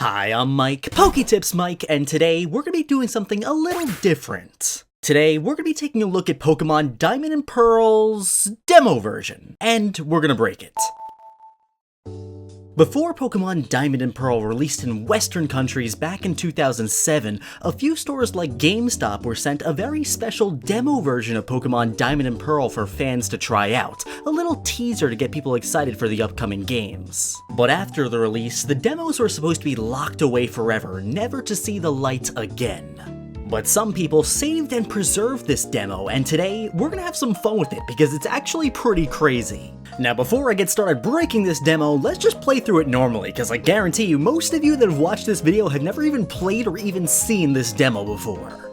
Hi, I'm Mike, PokeTips Mike, and today we're going to be doing something a little different. Today, we're going to be taking a look at Pokemon Diamond and Pearl's demo version, and we're going to break it. Before Pokemon Diamond and Pearl released in Western countries back in 2007, a few stores like GameStop were sent a very special demo version of Pokemon Diamond and Pearl for fans to try out, a little teaser to get people excited for the upcoming games. But after the release, the demos were supposed to be locked away forever, never to see the light again. But some people saved and preserved this demo, and today we're gonna have some fun with it because it's actually pretty crazy. Now before I get started breaking this demo, let's just play through it normally, because I guarantee you most of you that have watched this video have never even played or even seen this demo before.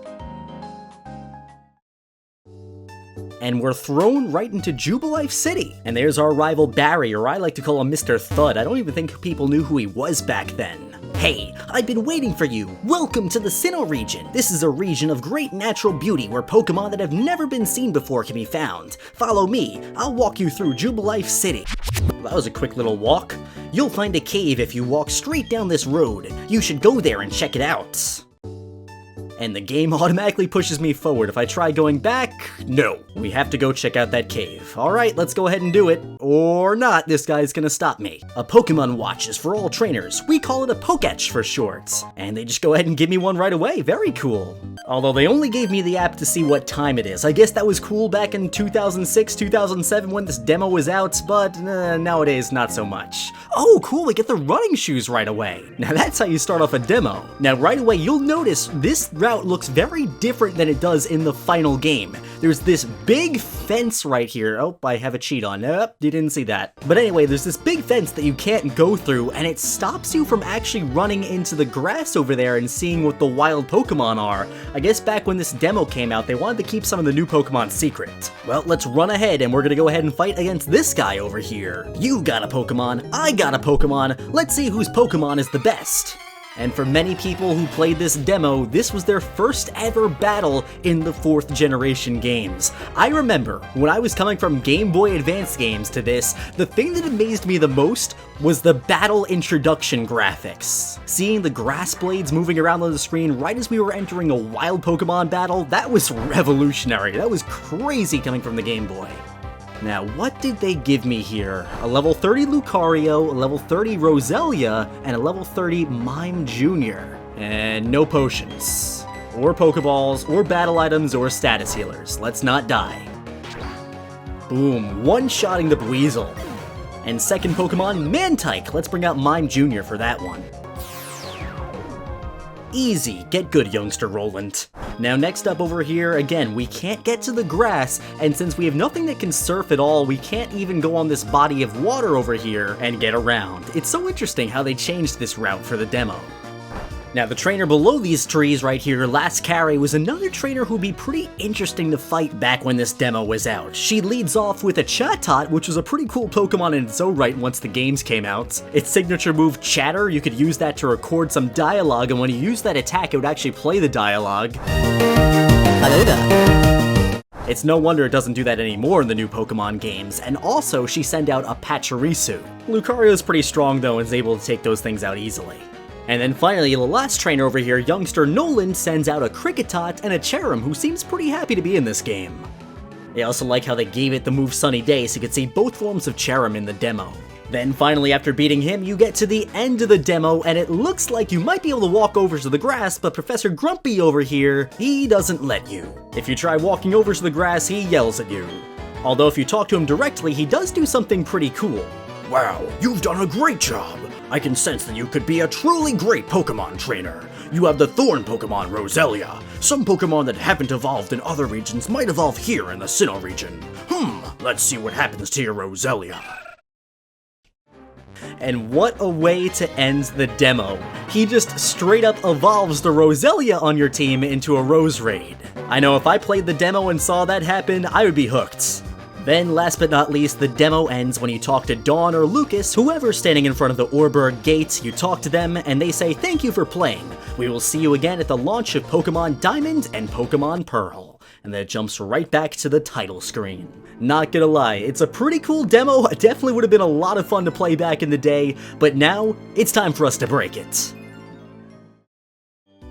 And we're thrown right into Jubilife City. And there's our rival Barry, or I like to call him Mr. Thud. I don't even think people knew who he was back then. Hey, I've been waiting for you! Welcome to the Sinnoh region! This is a region of great natural beauty where Pokemon that have never been seen before can be found. Follow me, I'll walk you through Jubilife City. That was a quick little walk. You'll find a cave if you walk straight down this road. You should go there and check it out. And the game automatically pushes me forward. If I try going back, no. We have to go check out that cave. Alright, let's go ahead and do it. Or not, this guy's gonna stop me. A Pokemon watch is for all trainers. We call it a Poketch for short. And they just go ahead and give me one right away. Very cool. Although they only gave me the app to see what time it is. I guess that was cool back in 2006, 2007 when this demo was out, but nowadays not so much. Oh, cool, we get the running shoes right away. Now that's how you start off a demo. Now right away, you'll notice this route looks very different than it does in the final game. There's this big fence right here. Oh, I have a cheat on. Nope, you didn't see that. But anyway, there's this big fence that you can't go through, and it stops you from actually running into the grass over there and seeing what the wild Pokemon are. I guess back when this demo came out, they wanted to keep some of the new Pokemon secret. Well, let's run ahead, and we're gonna go ahead and fight against this guy over here. You got a Pokemon, I got a Pokemon, let's see whose Pokemon is the best. And for many people who played this demo, this was their first ever battle in the 4th generation games. I remember, when I was coming from Game Boy Advance games to this, the thing that amazed me the most was the battle introduction graphics. Seeing the grass blades moving around on the screen right as we were entering a wild Pokemon battle, that was revolutionary. That was crazy coming from the Game Boy. Now, what did they give me here? A level 30 Lucario, a level 30 Roselia, and a level 30 Mime Jr. And no potions, or Pokeballs, or battle items, or status healers. Let's not die. Boom, one-shotting the Buizel. And second Pokemon, Mantike. Let's bring out Mime Jr. for that one. Easy, get good, youngster Roland. Now next up over here, again, we can't get to the grass, and since we have nothing that can surf at all, we can't even go on this body of water over here and get around. It's so interesting how they changed this route for the demo. Now the trainer below these trees right here, Lucario, was another trainer who'd be pretty interesting to fight back when this demo was out. She leads off with a Chatot, which was a pretty cool Pokemon in its own right once the games came out. Its signature move, Chatter, you could use that to record some dialogue, and when you use that attack, it would actually play the dialogue. Hello there. It's no wonder it doesn't do that anymore in the new Pokemon games, and also she sent out a Pachirisu. Lucario's pretty strong though and is able to take those things out easily. And then finally, the last trainer over here, youngster Nolan, sends out a Kricketot and a Cherrim, who seems pretty happy to be in this game. I also like how they gave it the move Sunny Day so you could see both forms of Cherrim in the demo. Then finally, after beating him, you get to the end of the demo, and it looks like you might be able to walk over to the grass, but Professor Grumpy over here, he doesn't let you. If you try walking over to the grass, he yells at you. Although if you talk to him directly, he does do something pretty cool. Wow, you've done a great job! I can sense that you could be a truly great Pokemon trainer. You have the Thorn Pokemon Roselia. Some Pokemon that haven't evolved in other regions might evolve here in the Sinnoh region. Let's see what happens to your Roselia. And what a way to end the demo. He just straight up evolves the Roselia on your team into a Rose Raid. I know if I played the demo and saw that happen, I would be hooked. Then, last but not least, the demo ends when you talk to Dawn or Lucas, whoever's standing in front of the Orberg gate. You talk to them, and they say thank you for playing. We will see you again at the launch of Pokemon Diamond and Pokemon Pearl. And then it jumps right back to the title screen. Not gonna lie, it's a pretty cool demo. It definitely would have been a lot of fun to play back in the day, but now, it's time for us to break it.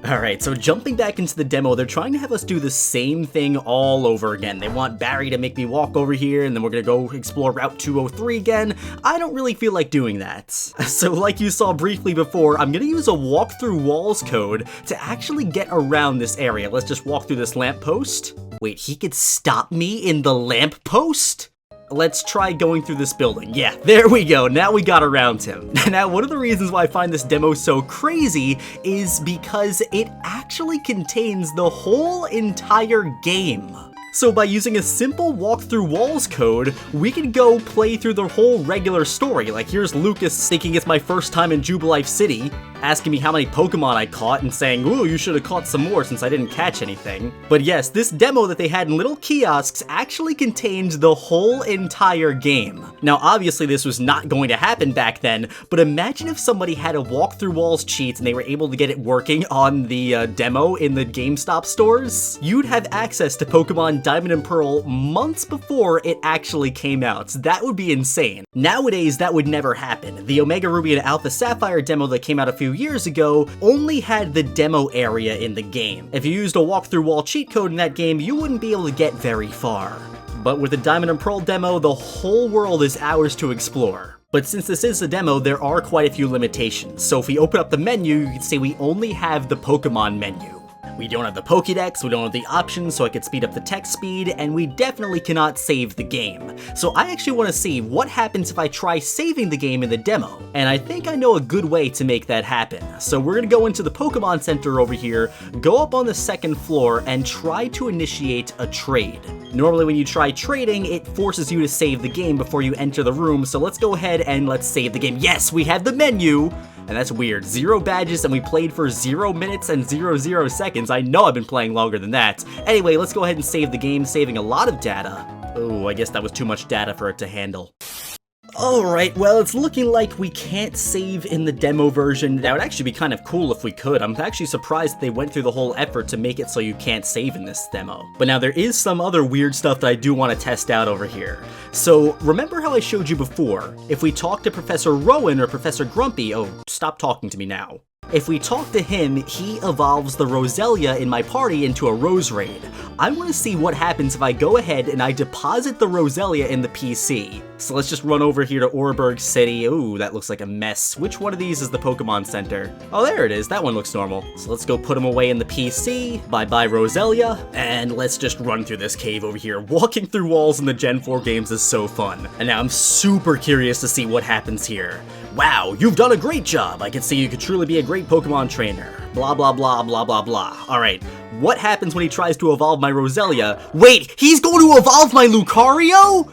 Alright, so jumping back into the demo, they're trying to have us do the same thing all over again. They want Barry to make me walk over here, and then we're gonna go explore Route 203 again. I don't really feel like doing that. So like you saw briefly before, I'm gonna use a walk through walls code to actually get around this area. Let's just walk through this lamppost. Wait, he could stop me in the lamppost? Let's try going through this building. Yeah, there we go. Now we got around him. Now, one of the reasons why I find this demo so crazy is because it actually contains the whole entire game. So by using a simple walk through walls code, we can go play through the whole regular story. Like, here's Lucas thinking it's my first time in Jubilife City, asking me how many Pokemon I caught and saying, ooh, you should have caught some more since I didn't catch anything. But yes, this demo that they had in little kiosks actually contained the whole entire game. Now, obviously this was not going to happen back then, but imagine if somebody had a walk through walls cheat and they were able to get it working on the demo in the GameStop stores. You'd have access to Pokemon Diamond and Pearl months before it actually came out. That would be insane. Nowadays, that would never happen. The Omega Ruby and Alpha Sapphire demo that came out a few years ago only had the demo area in the game. If you used a walk-through wall cheat code in that game, you wouldn't be able to get very far. But with the Diamond and Pearl demo, the whole world is ours to explore. But since this is a demo, there are quite a few limitations. So if we open up the menu, you can see we only have the Pokemon menu. We don't have the Pokédex, we don't have the options so I could speed up the text speed, and we definitely cannot save the game. So I actually want to see what happens if I try saving the game in the demo, and I think I know a good way to make that happen. So we're going to go into the Pokemon Center over here, go up on the second floor, and try to initiate a trade. Normally when you try trading, it forces you to save the game before you enter the room, so let's go ahead and let's save the game. Yes, we have the menu! And that's weird. 0 badges and we played for 0 minutes and 0 seconds. I know I've been playing longer than that. Anyway, let's go ahead and save the game, saving a lot of data. Oh, I guess that was too much data for it to handle. Alright, well, it's looking like we can't save in the demo version. That would actually be kind of cool if we could. I'm actually surprised they went through the whole effort to make it so you can't save in this demo. But now there is some other weird stuff that I do want to test out over here. So, remember how I showed you before? If we talk to Professor Rowan or Professor Grumpy, oh, stop talking to me now. If we talk to him, he evolves the Roselia in my party into a Roserade. I want to see what happens if I go ahead and I deposit the Roselia in the PC. So let's just run over here to Oreburgh City. Ooh, that looks like a mess. Which one of these is the Pokemon Center? Oh, there it is. That one looks normal. So let's go put him away in the PC. Bye-bye, Roselia. And let's just run through this cave over here. Walking through walls in the Gen 4 games is so fun. And now I'm super curious to see what happens here. Wow, you've done a great job. I can see you could truly be a great Pokemon trainer. Blah, blah, blah, blah, blah, blah. Alright, what happens when he tries to evolve my Roselia? Wait, he's going to evolve my Lucario?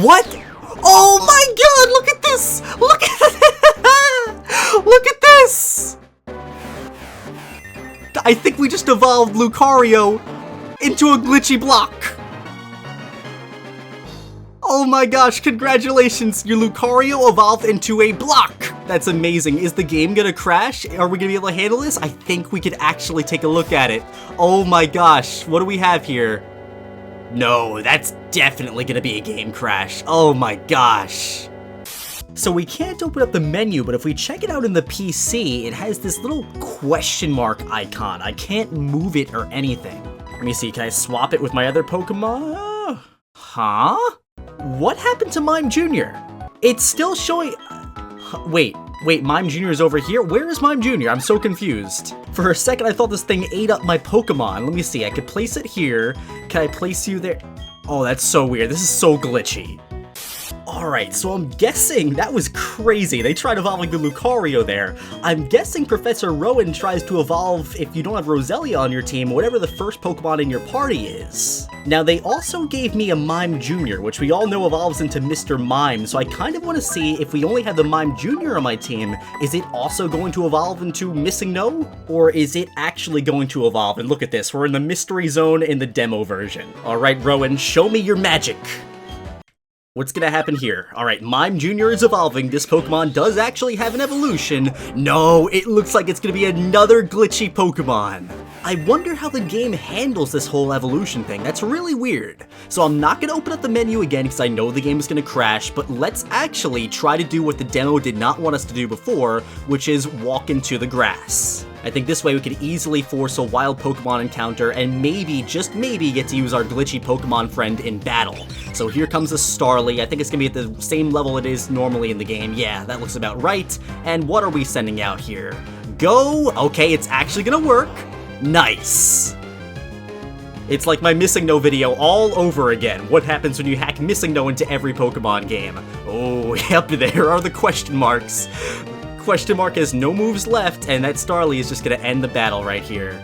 What? Oh my god, look at this! Look at Look at this! I think we just evolved Lucario into a glitchy block. Oh my gosh, congratulations! Your Lucario evolved into a block! That's amazing. Is the game gonna crash? Are we gonna be able to handle this? I think we could actually take a look at it. Oh my gosh, what do we have here? No, that's definitely gonna be a game crash. Oh my gosh. So we can't open up the menu, but if we check it out in the PC, it has this little question mark icon. I can't move it or anything. Let me see, can I swap it with my other Pokemon? Huh? What happened to Mime Jr? It's still showing... Wait, Mime Jr is over here? Where is Mime Jr? I'm so confused. For a second, I thought this thing ate up my Pokemon. Let me see, I could place it here. Can I place you there? Oh, that's so weird. This is so glitchy. Alright, so I'm guessing that was crazy. They tried evolving the Lucario there. I'm guessing Professor Rowan tries to evolve, if you don't have Roselia on your team, whatever the first Pokemon in your party is. Now, they also gave me a Mime Jr, which we all know evolves into Mr. Mime, so I kind of want to see if we only have the Mime Jr on my team, is it also going to evolve into Missing No? Or is it actually going to evolve? And look at this, we're in the mystery zone in the demo version. Alright, Rowan, show me your magic. What's gonna happen here? Alright, Mime Jr is evolving. This Pokemon does actually have an evolution. No, it looks like it's gonna be another glitchy Pokemon. I wonder how the game handles this whole evolution thing. That's really weird. So I'm not gonna open up the menu again because I know the game is gonna crash, but let's actually try to do what the demo did not want us to do before, which is walk into the grass. I think this way we could easily force a wild Pokemon encounter and maybe, just maybe, get to use our glitchy Pokemon friend in battle. So here comes a Starly. I think it's gonna be at the same level it is normally in the game. Yeah, that looks about right. And what are we sending out here? Go! Okay, it's actually gonna work. Nice! It's like my Sinnoh video all over again. What happens when you hack Sinnoh into every Pokemon game? Oh, yep, there are the question marks. Question mark has no moves left, and that Starly is just gonna end the battle right here.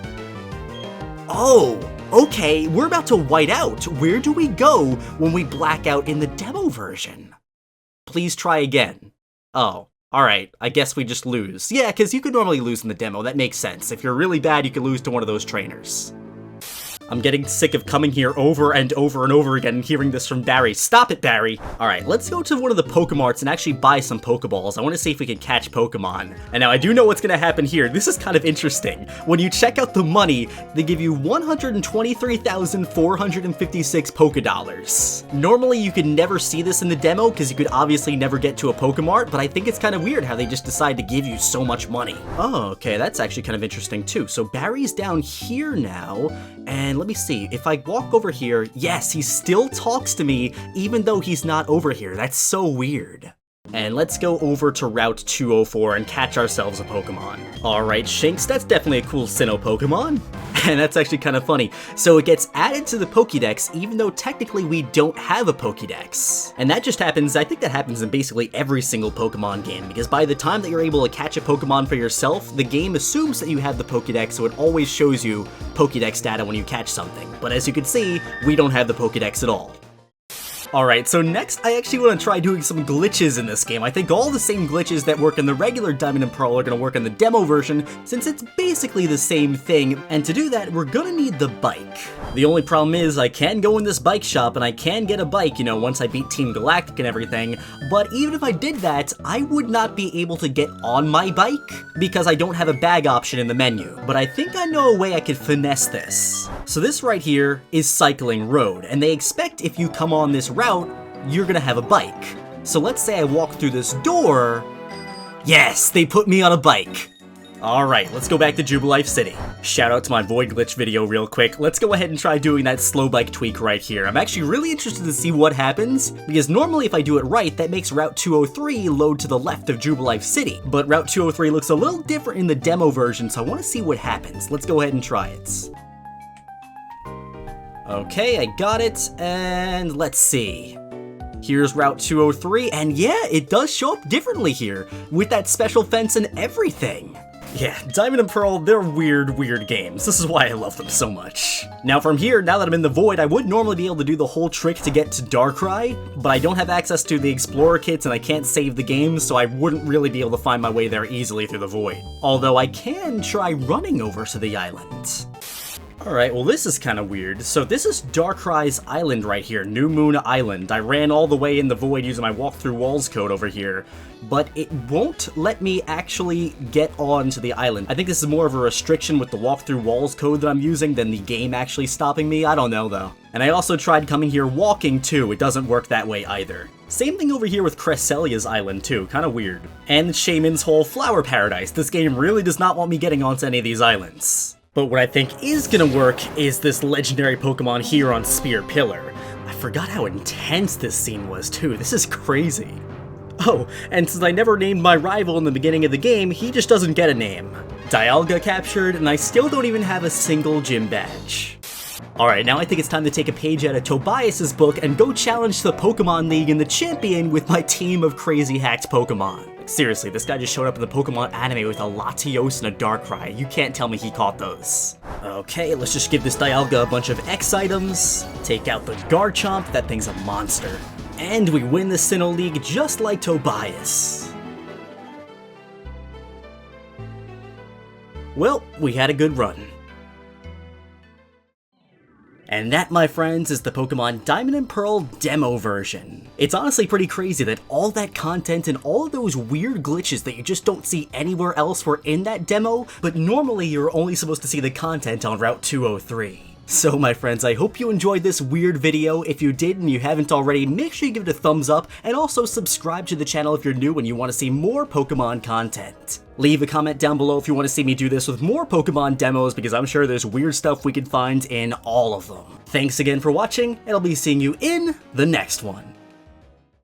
Oh, okay, we're about to white out. Where do we go when we black out in the demo version? Please try again. Oh, alright, I guess we just lose. Yeah, because you could normally lose in the demo, that makes sense. If you're really bad, you could lose to one of those trainers. I'm getting sick of coming here over and over and over again and hearing this from Barry. Stop it, Barry! Alright, let's go to one of the Pokemarts and actually buy some Pokeballs. I want to see if we can catch Pokemon. And now I do know what's going to happen here. This is kind of interesting. When you check out the money, they give you 123,456 Pokedollars. Normally you could never see this in the demo because you could obviously never get to a Pokemart, but I think it's kind of weird how they just decide to give you so much money. Oh, okay, that's actually kind of interesting too. So Barry's down here now, and let me see, if I walk over here, yes, he still talks to me even though he's not over here. That's so weird. And let's go over to Route 204 and catch ourselves a Pokemon. Alright, Shinx, that's definitely a cool Sinnoh Pokemon. And that's actually kind of funny. So it gets added to the Pokédex even though technically we don't have a Pokédex. And that just happens, I think that happens in basically every single Pokemon game, because by the time that you're able to catch a Pokemon for yourself, the game assumes that you have the Pokédex, so it always shows you Pokédex data when you catch something. But as you can see, we don't have the Pokédex at all. Alright, so next I actually want to try doing some glitches in this game. I think all the same glitches that work in the regular Diamond and Pearl are going to work in the demo version, since it's basically the same thing, and to do that, we're gonna need the bike. The only problem is, I can go in this bike shop and I can get a bike, you know, once I beat Team Galactic and everything, but even if I did that, I would not be able to get on my bike, because I don't have a bag option in the menu. But I think I know a way I could finesse this. So this right here is Cycling Road, and they expect if you come on this route, you're gonna have a bike. So let's say I walk through this door. Yes, they put me on a bike. Alright, let's go back to Jubilife City. Shout out to my Void Glitch video real quick. Let's go ahead and try doing that slow bike tweak right here. I'm actually really interested to see what happens, because normally if I do it right, that makes Route 203 load to the left of Jubilife City. But Route 203 looks a little different in the demo version, so I want to see what happens. Let's go ahead and try it. Okay, I got it, and let's see. Here's Route 203, and yeah, it does show up differently here, with that special fence and everything. Yeah, Diamond and Pearl, they're weird games. This is why I love them so much. Now from here, now that I'm in the Void, I would normally be able to do the whole trick to get to Darkrai, but I don't have access to the Explorer kits and I can't save the game, so I wouldn't really be able to find my way there easily through the Void. Although I can try running over to the island. Alright, well this is kind of weird. So this is Darkrai's island right here, New Moon Island. I ran all the way in the Void using my walk-through walls code over here, but it won't let me actually get onto the island. I think this is more of a restriction with the walk-through walls code that I'm using than the game actually stopping me. I don't know though. And I also tried coming here walking too. It doesn't work that way either. Same thing over here with Cresselia's island too, kinda weird. And Shaman's whole flower paradise. This game really does not want me getting onto any of these islands. But what I think is gonna work is this legendary Pokemon here on Spear Pillar. I forgot how intense this scene was too, this is crazy. Oh, and since I never named my rival in the beginning of the game, he just doesn't get a name. Dialga captured, and I still don't even have a single gym badge. Alright, now I think it's time to take a page out of Tobias's book and go challenge the Pokemon League and the champion with my team of crazy hacked Pokemon. Seriously, this guy just showed up in the Pokemon anime with a Latios and a Darkrai. You can't tell me he caught those. Okay, let's just give this Dialga a bunch of X items, take out the Garchomp, that thing's a monster. And we win the Sinnoh League just like Tobias. Well, we had a good run. And that, my friends, is the Pokemon Diamond and Pearl demo version. It's honestly pretty crazy that all that content and all of those weird glitches that you just don't see anywhere else were in that demo, but normally you're only supposed to see the content on Route 203. So my friends, I hope you enjoyed this weird video. If you did and you haven't already, make sure you give it a thumbs up and also subscribe to the channel if you're new and you want to see more Pokemon content. Leave a comment down below if you want to see me do this with more Pokemon demos, because I'm sure there's weird stuff we can find in all of them. Thanks again for watching, and I'll be seeing you in the next one.